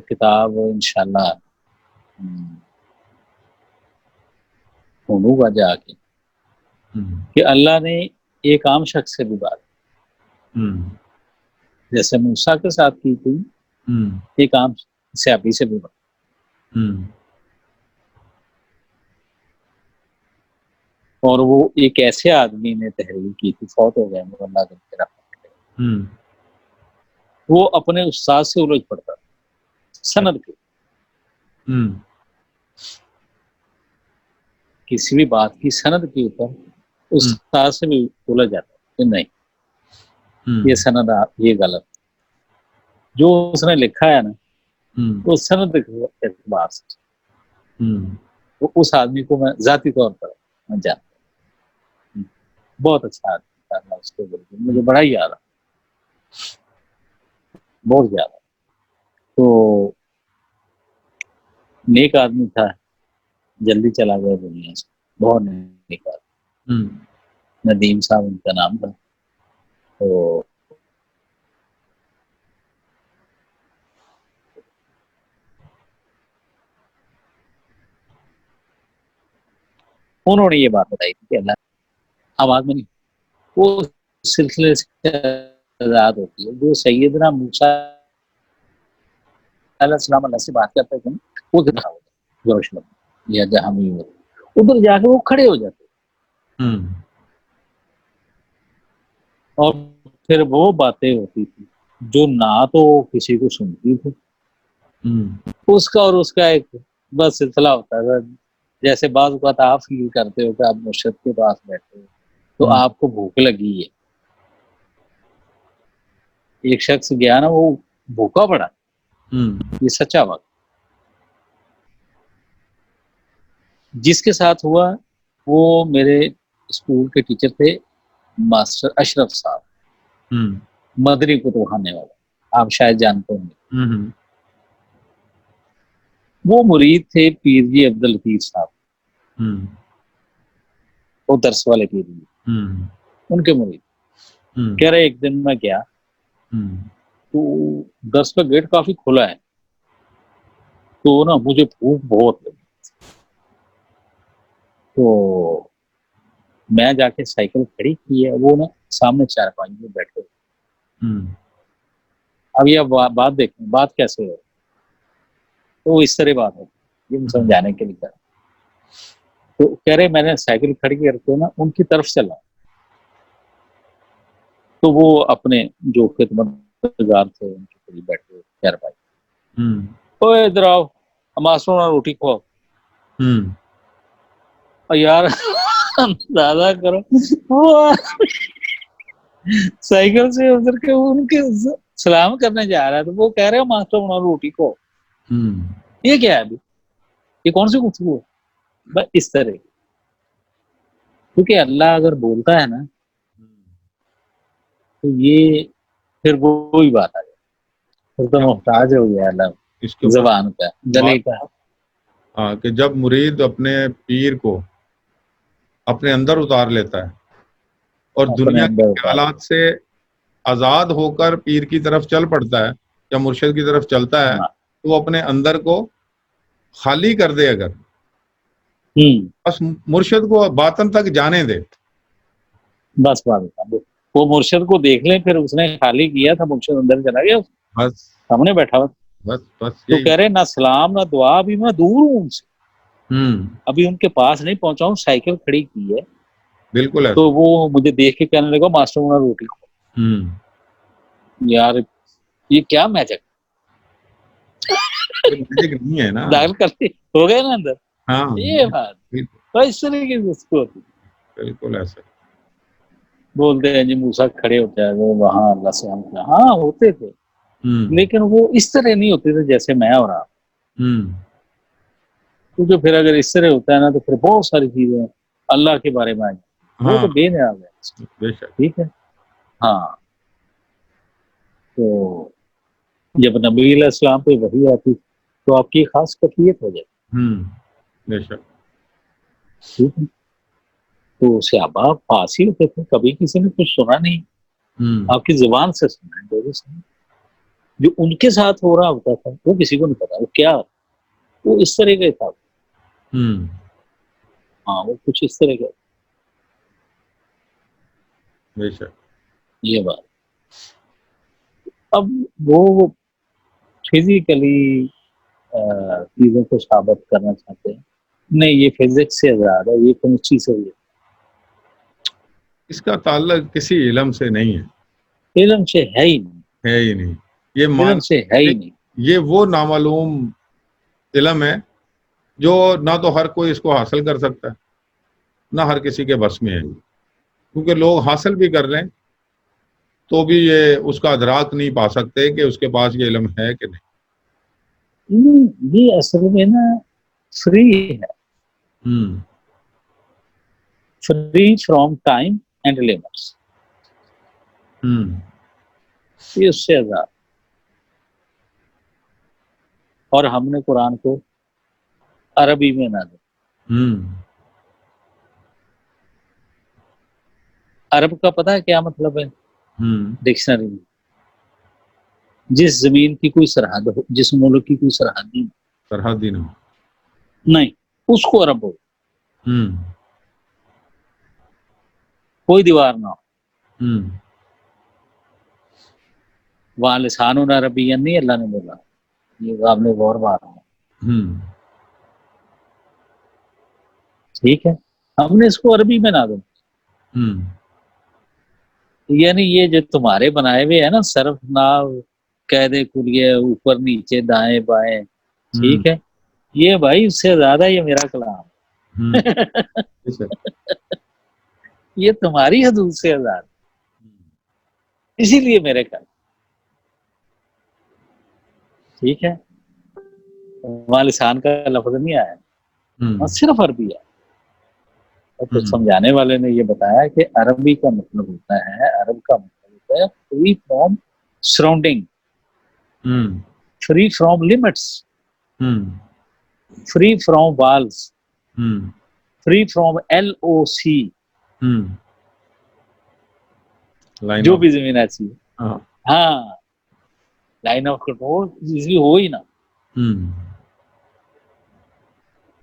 کتاب انشاءاللہ ڈھونڈوں گا جا کے کہ اللہ نے ایک عام شخص سے بھی بات جیسے موسیٰ کے ساتھ کی تھی، ایک عام صحابی سے بھی بات، اور وہ ایک ایسے آدمی نے تحریر کی تھی، فوت ہو گئے اللہ کے رحمت کرے، وہ اپنے استاد سے الجھ پڑتا تھا سند کے، کسی بھی بات کی سند کے اوپر استاد سے بھی الجھ جاتا کہ نہیں یہ سند یہ غلط، جو اس نے لکھا ہے نا وہ سند کے اعتبار سے وہ اس آدمی کو میں ذاتی طور پر میں جانتا ہوں، بہت اچھا آدمی تھا، اس کے مجھے بڑا ہی یاد ہے، بہت زیادہ، تو نیک آدمی تھا، جلدی چلا گیا دنیا سے، بہت نیک آدمی، ندیم صاحب ان کا نام تھا، تو انہوں نے یہ بات بتائی تھی کہ اللہ آواز میں نہیں، وہ سلسلے سے آزاد ہوتی ہے، جو سیدنا موسیٰ علیہ السلام اللہ سے بات کرتے تھے وہ کتنا ہوتا یروشلم یا جہاں بھی ہو، ادھر جا کے وہ کھڑے ہو جاتے اور پھر وہ باتیں ہوتی تھی جو نہ تو کسی کو سنتی تھی، اس کا اور اس کا ایک بس سلسلہ ہوتا تھا، جیسے بعض اوقات آپ فیل کرتے ہو کہ آپ مرشد کے پاس بیٹھے ہو تو آپ کو بھوک لگی ہے، ایک شخص گیا نا وہ بھوکا پڑا، یہ سچا وقت جس کے ساتھ ہوا، وہ میرے اسکول کے ٹیچر تھے ماسٹر اشرف صاحب، مدنی کتب خانے والے، آپ شاید جانتے ہوں گے، وہ مرید تھے پیر جی عبد اللطیف صاحب، وہ درس والے پیر جی، ان کے مرید، کہہ رہے ایک دن میں گیا تو درس کا گیٹ کافی کھلا ہے، تو نا مجھے بھوک بہت لگی، تو میں جا کے سائیکل کھڑی کی ہے، وہ نا سامنے چارپائی میں بیٹھے، اب یہ بات دیکھیں بات کیسے ہے، تو اس طرح بات ہے یہ سمجھانے کے لیے کہا، تو کہہ رہے میں نے سائیکل کھڑی کر کے نا ان کی طرف چلا، تو وہ اپنے جو خدمت گزار تھے ان کے قریب بیٹھے چارپائی، او ادھر آؤ ماسٹر نے روٹی کھواؤ، یار اندازہ کرو وہ سائیکل سے اتر کے ان کے سلام کرنے جا رہا ہے، تو وہ کہہ رہے ماسٹر بنا روٹی کو، یہ کیا ہے ابھی، یہ کون سی گفتگو ہے، بس اس طرح، کیونکہ اللہ اگر بولتا ہے نا تو یہ پھر وہی بات آ جائے، تو محتاج ہو گیا اللہ زبان کا گلے کا، کہ جب مرید اپنے پیر کو اپنے اندر اتار لیتا ہے اور دنیا کے خیالات سے آزاد ہو کر پیر کی طرف چل پڑتا ہے یا مرشد کی طرف چلتا ہے، تو وہ اپنے اندر کو خالی کر دے، اگر بس مرشد کو باطن تک جانے دے، بس وہ مرشد کو دیکھ لیں، پھر اس نے خالی کیا تھا، مرشد اندر چلا گیا، بس سامنے بیٹھا ہوا، بس تو کہہ رہے نہ سلام نہ دعا، ابھی میں دور ہوں ان سے، ابھی ان کے پاس نہیں پہنچا ہوں، سائیکل کھڑی کی ہے، بالکل ہے، تو وہ مجھے دیکھ کے کہنے لگا ماسٹر بنا روٹی کو، یار یہ کیا میجک نہیں ہے نا، داخل کرتے ہو گئے نا اندر، ہاں یہ بات تو اس طریقے سے اس کو ہوتی، بالکل ایسے بولتے ہیں جی موسیٰ کھڑے ہوتے ہیں وہ وہاں اللہ سے ہم کیا، ہاں ہوتے تھے، لیکن وہ اس طرح نہیں ہوتے تھے جیسے میں اور آپ، کیونکہ پھر اگر اس طرح ہوتا ہے نا تو پھر بہت ساری چیزیں اللہ کے بارے میں آ جائیں، وہ تو بے نیاز ہے، ٹھیک ہے، ہاں، تو جب نبی علیہ السلام پہ وحی آتی تو آپ کی خاص کیفیت ہو جائے، ٹھیک ہے، تو صحابہ پاس ہی ہوتے تھے، کبھی کسی نے کچھ سنا نہیں، آپ کی زبان سے سنا ہے، جو ان کے ساتھ ہو رہا ہوتا تھا وہ کسی کو نہیں پتا وہ کیا، وہ اس طرح کا تھا. ہاں وہ کچھ اس طرح کا. بے شک. یہ بات اب وہ فزیکلی چیزوں کو ثابت کرنا چاہتے ہیں، نہیں یہ فزکس سے زیادہ ہے، یہ کیمسٹری سے ہے. اس کا تعلق کسی علم سے نہیں ہے، علم سے ہے ہی نہیں، ہے ہی نہیں. یہ علم سے ہے ہی نہیں. یہ وہ نامعلوم علم ہے جو نہ تو ہر کوئی اس کو حاصل کر سکتا ہے، نہ ہر کسی کے بس میں ہے. کیونکہ لوگ حاصل بھی کر لیں تو بھی یہ اس کا ادراک نہیں پا سکتے کہ اس کے پاس یہ علم ہے کہ نہیں. یہ اصل میں نا فری ہے، free from time and limits. یہ اس سے آزاد. اور ہم نے قرآن کو عربی میں نازل. عرب کا پتہ ہے کیا مطلب ہے ڈکشنری میں؟ جس زمین کی کوئی سرحد ہو، جس ملک کی کوئی سرحد ہی نہیں اس کو عرب ہو. کوئی دیوار نہ ہو. وہاں لسان عربی نہیں اللہ نے بولا، یہ آپ نے غور بار ہے. ٹھیک ہے، ہم نے اس کو عربی میں نازل. یعنی یہ جو تمہارے بنائے ہوئے ہیں نا صرف ناو قیدے کلیے اوپر نیچے دائیں بائیں، ٹھیک ہے، یہ بھائی اس سے زیادہ یہ میرا کلام یہ تمہاری حدود سے آزاد، اسی لیے میرے کلام. ٹھیک ہے، وہاں لسان کا لفظ نہیں آیا، وہاں صرف عربی ہے. تو سمجھانے والے نے یہ بتایا کہ عربی کا مطلب ہوتا ہے، عرب کا مطلب ہوتا ہے free from surrounding, free from limits, free from walls, free from LOC، جو بھی زمین ایسی ہے. ہاں لائن آف کنٹرول ایزی ہو ہی نا.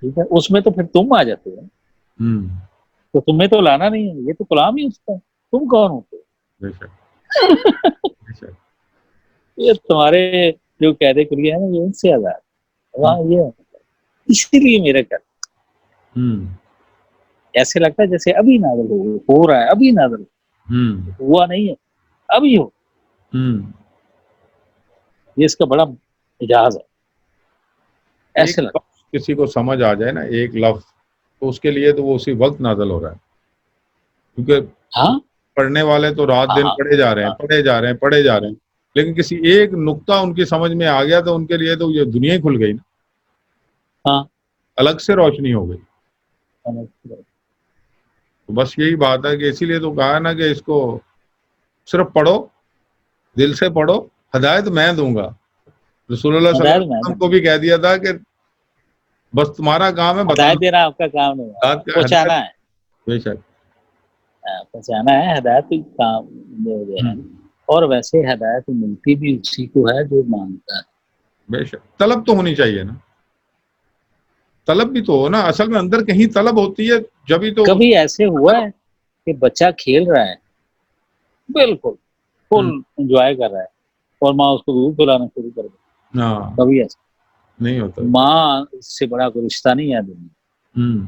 ٹھیک ہے، اس میں تو پھر تم آ جاتے ہو، تو تمہیں تو لانا نہیں ہے، یہ تو کلام ہی اس کا. تم کون ہوتے یہ تمہارے جو قیدے کلیے ہیں نا یہ ان سے آزاد. وہاں یہ اسی لیے میرے گھر ایسے لگتا ہے جیسے ابھی نازل ہو رہا ہے، ابھی نازل ہوا نہیں ہے، ابھی ہو. یہ اس کا بڑا اعجاز ہے. ایسے لگتا کسی کو سمجھ آ جائے نا ایک لفظ تو اس کے لیے تو وہ اسی وقت نازل ہو رہا ہے. کیونکہ پڑھنے والے تو رات دن پڑھے جا رہے ہیں، لیکن کسی ایک نقطہ ان کی سمجھ میں آ گیا تو ان کے لیے تو یہ دنیا ہی کھل گئی نا، الگ سے روشنی ہو گئی. تو بس یہی بات ہے کہ اسی لیے تو کہا ہے نا کہ اس کو صرف پڑھو، دل سے پڑھو، ہدایت میں دوں گا. رسول اللہ صلی اللہ علیہ وسلم کو بھی کہہ دیا تھا کہ بس تمہارا کام ہے ہدایت دینا، آپ کا کام نہیں ہے، پہنچانا ہے. بے شک پہنچانا ہے، ہدایت کام ہے. اور ویسے ہدایت ملتی بھی اسی کو ہے جو مانگتا ہے. بے شک طلب تو ہونی چاہیے نا، طلب بھی تو ہو نا. اصل میں اندر کہیں طلب ہوتی ہے جبھی تو. کبھی ایسے ہوا ہے کہ بچہ کھیل رہا ہے بالکل فل انجوائے کر رہا ہے اور ماں اس کو دودھ پلانا شروع کر دے؟ کبھی ایسا نہیں ہوتا. ماں سے بڑا کوئی رشتہ نہیں ہے دنیا.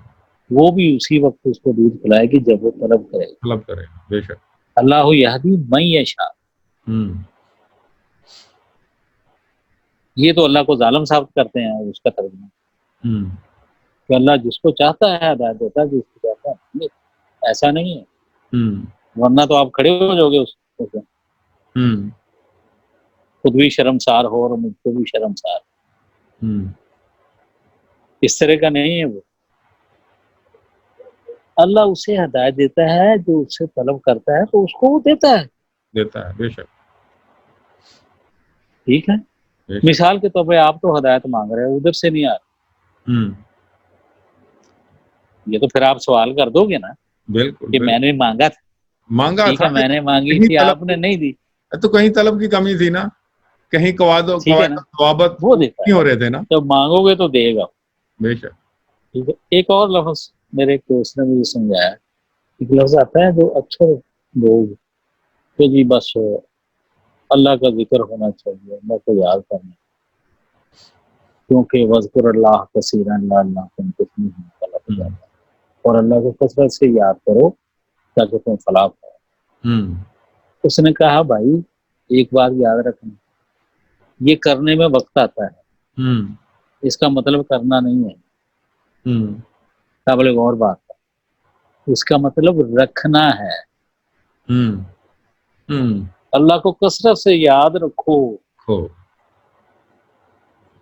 وہ بھی اسی وقت اس کو دودھ پلائے گی جب وہ طلب کرے. بے شک اللہ یہدی من یشاء. یہ تو اللہ کو ظالم ثابت کرتے ہیں اس کا ترجمہ کہ اللہ جس کو چاہتا ہے ہدایت دیتا ہے، جس کو چاہتا ہے. ایسا نہیں ہے، ورنہ تو آپ کھڑے ہو جاؤ گے اس کو. خود بھی شرمسار ہو اور مجھ کو بھی شرمسار. اس طرح کا نہیں ہے وہ. اللہ اسے ہدایت دیتا ہے جو اس سے طلب کرتا ہے تو اس کو وہ دیتا ہے. بے شک ٹھیک ہے. مثال کے طور پہ آپ تو ہدایت مانگ رہے ہیں، ادھر سے نہیں آ رہا، یہ تو پھر آپ سوال کر دو گے نا. بالکل کہ میں نے مانگا تھا، ٹھیک ہے، میں نے مانگی تھی، آپ نے نہیں دی، تو کہیں طلب کی کمی تھی نا. کہیں ضوابط وہ دیتا نہیں ہو رہے تھے نا. جب مانگو گے تو دے گا. بے شک. ٹھیک ہے. ایک اور لفظ میرے ایک دوست نے مجھے سمجھایا, ایک لفظ آتا ہے جو اکثر لوگ کہ جی بس اللہ کا ذکر ہونا چاہیے, اللہ کو یاد کرنا, کیونکہ وذکر اللہ کثیرا لعلکم تفلحون, اور اللہ کو کثرت سے یاد کرو تاکہ تم فلاح پاؤ. اس نے کہا بھائی ایک بات یاد رکھنا, یہ کرنے میں وقت آتا ہے, اس کا مطلب کرنا نہیں ہے. قابل غور بات ہے, اس کا مطلب رکھنا ہے. اللہ کو کثرت سے یاد رکھو.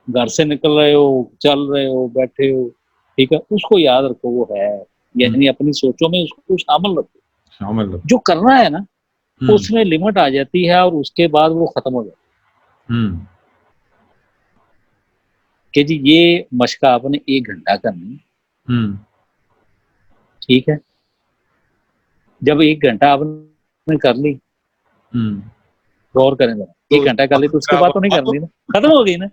گھر سے نکل رہے ہو, چل رہے ہو, بیٹھے ہو, ٹھیک ہے, اس کو یاد رکھو وہ ہے, یعنی اپنی سوچوں میں اس کو شامل رکھو. جو کرنا ہے نا اس میں لمٹ آ جاتی ہے اور اس کے بعد وہ ختم ہو جاتا ہے کہ جی یہ مشق آپ نے 1 گھنٹہ کرنی, ٹھیک ہے. جب 1 گھنٹہ آپ نے کر لی, غور کریں ذرا, 1 گھنٹہ کر لی تو اس کے بعد تو نہیں کرنی نا, ختم ہو گئی نا.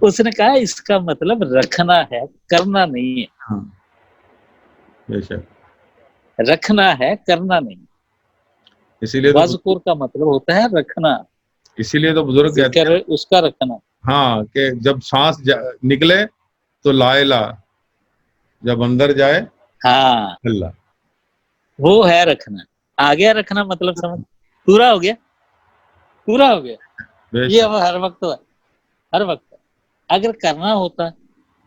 اس نے کہا اس کا مطلب رکھنا ہے, کرنا نہیں ہے. رکھنا ہے, کرنا نہیں. اسی لیے وذکر کا مطلب ہوتا ہے رکھنا, اسی لیے تو بزرگ کہتے ہیں اس کا رکھنا. ہاں کہ جب سانس نکلے تو لا الہ, جب اندر جائے ہاں اللہ, وہ ہے رکھنا. آ گیا رکھنا مطلب سمجھ, پورا ہو گیا, پورا ہو گیا. یہ ہر وقت ہے, ہر وقت. اگر کرنا ہوتا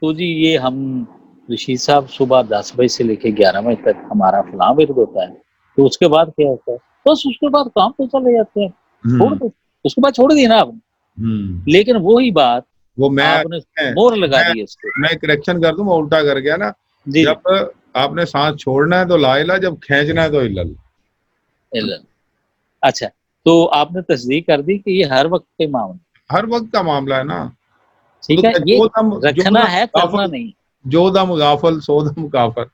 تو جی یہ ہم رشید صاحب صبح 10 بجے سے لے کے 11 بجے تک ہمارا فلاں ورد ہوتا ہے, تو اس کے بعد کیا ہوتا ہے, بس اس کے بعد کام پہ چلے جاتے ہیں, چھوڑ دو, اس کے بعد چھوڑ دی نا آپ نے. لیکن وہی بات وہ میں آپ نے مور لگا دی اس کو. میں کریکشن کر دوں, میں الٹا کر گیا نا. جب آپ نے سانس چھوڑنا ہے تو لا الہ, جب کھینچنا ہے تو اللہ. اچھا, تو آپ نے تصدیق کر دی کہ یہ ہر وقت کے معاملہ, ہر وقت کا معاملہ ہے نا. ٹھیک ہے, یہ رکھنا ہے, کرنا نہیں. جو دم غافل سو دم کافر,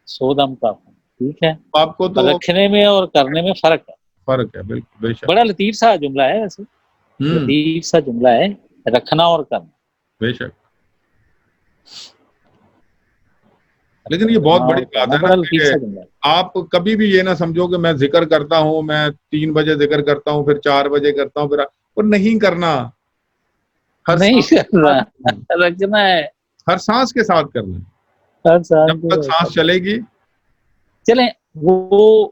سو دم کافر. ٹھیک ہے, آپ کو تو رکھنے میں اور کرنے میں فرق ہے. فرق ہے بالکل, بے شک. بڑا لطیف سا جملہ ہے ویسے, لطیف سا جملہ ہے, رکھنا اور کرنا. بے شک. لیکن یہ بہت بڑی بات ہے نا کہ آپ کبھی بھی یہ نہ سمجھو کہ میں ذکر کرتا ہوں, میں 3 بجے ذکر کرتا ہوں, پھر 4 بجے کرتا ہوں, پھر اور نہیں کرنا. نہیں کرنا, رکھنا ہے, ہر سانس کے ساتھ کرنا. جب تک سانس چلے گی چلیں, وہ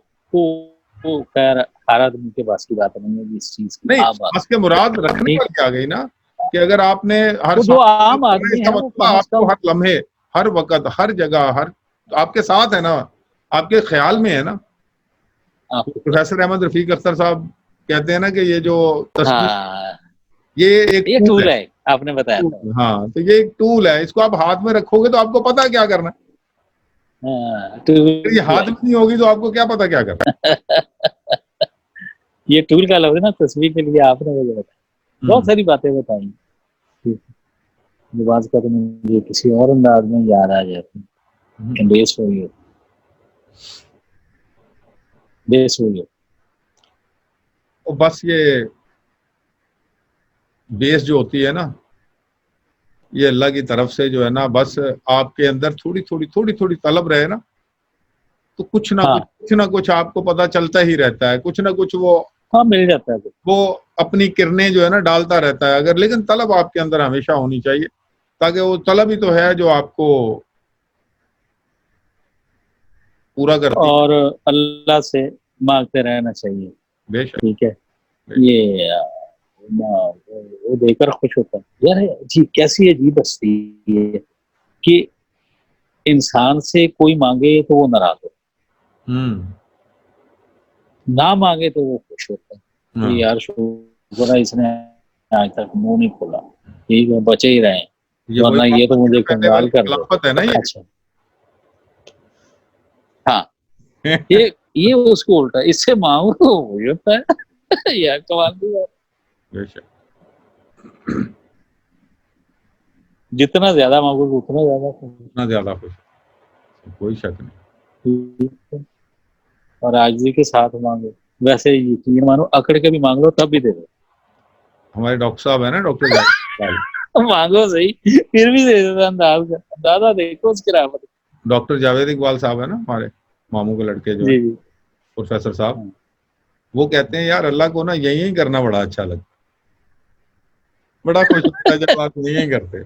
خیر ہر آدمی کے پاس کی بات نہیں ہے اس چیز کی. نہیں, سانس کے مراد رکھنے والی آ گئی نا, کہ اگر آپ نے ہر جو عام آدمی ہے آپ کو ہر لمحے, ہر وقت, ہر جگہ, ہر آپ کے ساتھ ہے نا, آپ کے خیال میں ہے نا. پروفیسر احمد رفیق اختر صاحب کہتے ہیں نا کہ یہ جو یہ ایک ٹول ہے, آپ نے بتایا تھا. ہاں, تو یہ ایک ٹول ہے, اس کو آپ ہاتھ میں رکھو گے تو آپ کو پتا کیا کرنا ہے. یہ ہاتھ میں نہیں ہوگی تو آپ کو کیا پتا کیا کرنا ہے. یہ ٹول کا لفظ نا تصویر کے لیے آپ نے مجھے بتایا, بہت ساری باتیں بتائیں. بعض کا تو مجھے کسی اور انداز میں یاد آ جاتی ہے, بیس ہو گئی, بیس ہو گئی. بس یہ بیس جو ہوتی ہے نا, یہ اللہ کی طرف سے جو ہے نا, بس آپ کے اندر تھوڑی تھوڑی طلب رہے نا, تو کچھ نہ کچھ آپ کو پتا چلتا ہی رہتا ہے, کچھ نہ کچھ وہ مل جاتا ہے, وہ اپنی کرنیں جو ہے نا ڈالتا رہتا ہے. اگر لیکن طلب آپ کے اندر ہمیشہ ہونی چاہیے, تاکہ وہ طلب ہی تو ہے جو آپ کو پورا کرتی ہے. اور اللہ سے مانگتے رہنا چاہیے. بے شک. ٹھیک ہے, یہ وہ دے کر خوش ہوتا ہے. یار جی کیسی عجیب ہستی ہے کہ انسان سے کوئی مانگے تو وہ ناراض ہو, نہ مانگے تو وہ خوش ہوتا ہے. یار شکر ہے اس نے آج تک منہ نہیں کھولا, ٹھیک ہے, بچے ہی رہے, ورنہ یہ تو مجھے کنگال کر دے. اچھا ہاں, یہ اس کو الٹا, اس سے مانگو تو وہی ہوتا ہے. یار کمال کی بات. جتنا زیادہ مانگو اتنا زیادہ خوش, کوئی شک نہیں. اور عاجزی کے ساتھ مانگو, ویسے یقین مانو اکڑ کے بھی مانگ لو تب بھی دے دو. ہمارے ڈاکٹر صاحب ہیں نا, ڈاکٹر جاوید, مانگو صحیح پھر بھی دے دیتا انداز کا, دادا دیکھو اس کی رحمت. ڈاکٹر جاوید اقبال صاحب ہیں نا ہمارے ماموں کے لڑکے جو ہیں, جی جی پروفیسر صاحب, وہ کہتے ہیں یار اللہ کو نا یہی کرنا بڑا اچھا لگتا, بڑا خوش ہوتا ہے جب آپ یہی کرتے.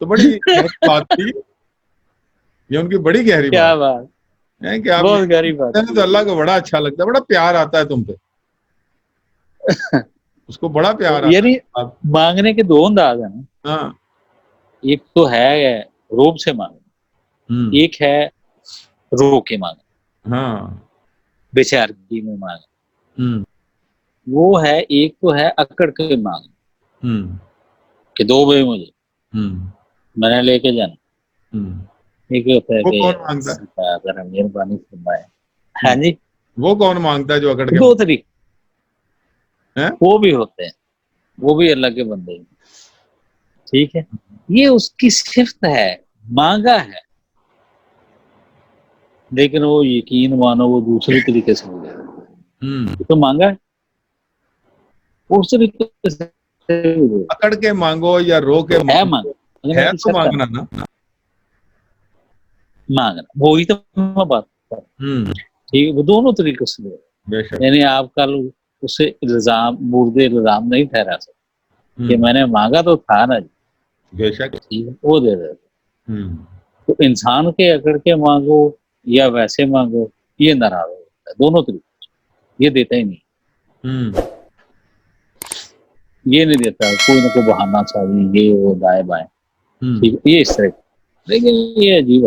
تو بڑی گہری بات تھی یہ, ان کی بڑی گہری کیا بات بات ہے کہ آپ بہت گہری بات تو اللہ کو بڑا اچھا لگتا ہے, بڑا پیار آتا ہے تم پہ, اس کو بڑا پیار آتا یعنی ہے. مانگنے کے دو انداز ہیں نا, ہاں ایک تو ہے روب سے مانگنا, ایک ہے رو کے مانگنا, ہاں بےچارگی میں مانگنا. وہ ہے ایک تو ہے اکڑ کے مانگنا کہ دو بھائی مجھے میں نے لے کے جانا. ایک ہوتا ہے وہ کہ کون مانگتا ہے, ذرا مہربانی فرمائے. ہاں جی, وہ کون مانگتا ہے جو اکڑ کے دو طریقے ہیں؟ وہ بھی ہوتے ہیں, وہ بھی اللہ کے بندے ہیں, ٹھیک ہے. یہ اس کی صفت ہے, مانگا ہے, لیکن وہ یقین مانو وہ دوسرے طریقے سے ہو گیا, تو مانگا ہے اس طریقے سے اکڑ کے مانگو یا رو کے ہے مانگو, مانگنا ہے کی تو شرط ہے مانگنا نا. مانگنا وہی تو میں بات کر رہا ہوں, ٹھیک ہے, وہ دونوں طریقے سے ہو. بے شک, یعنی آپ کل اسے الزام مورد الزام نہیں ٹھہرا سکتے کہ میں نے مانگا تو تھا نا جی, بے شک. ٹھیک ہے, وہ دے دیتے. تو انسان کے اکڑ کے مانگو یا ویسے مانگو یہ ناراض ہوتا ہے, دونوں طریقے یہ دیتا ہی نہیں, یہ نہیں دیتا, کوئی نہ کوئی بہانا سازی یہ وہ دائیں بائیں, ٹھیک ہے, یہ اس طرح. لیکن یہ عجیب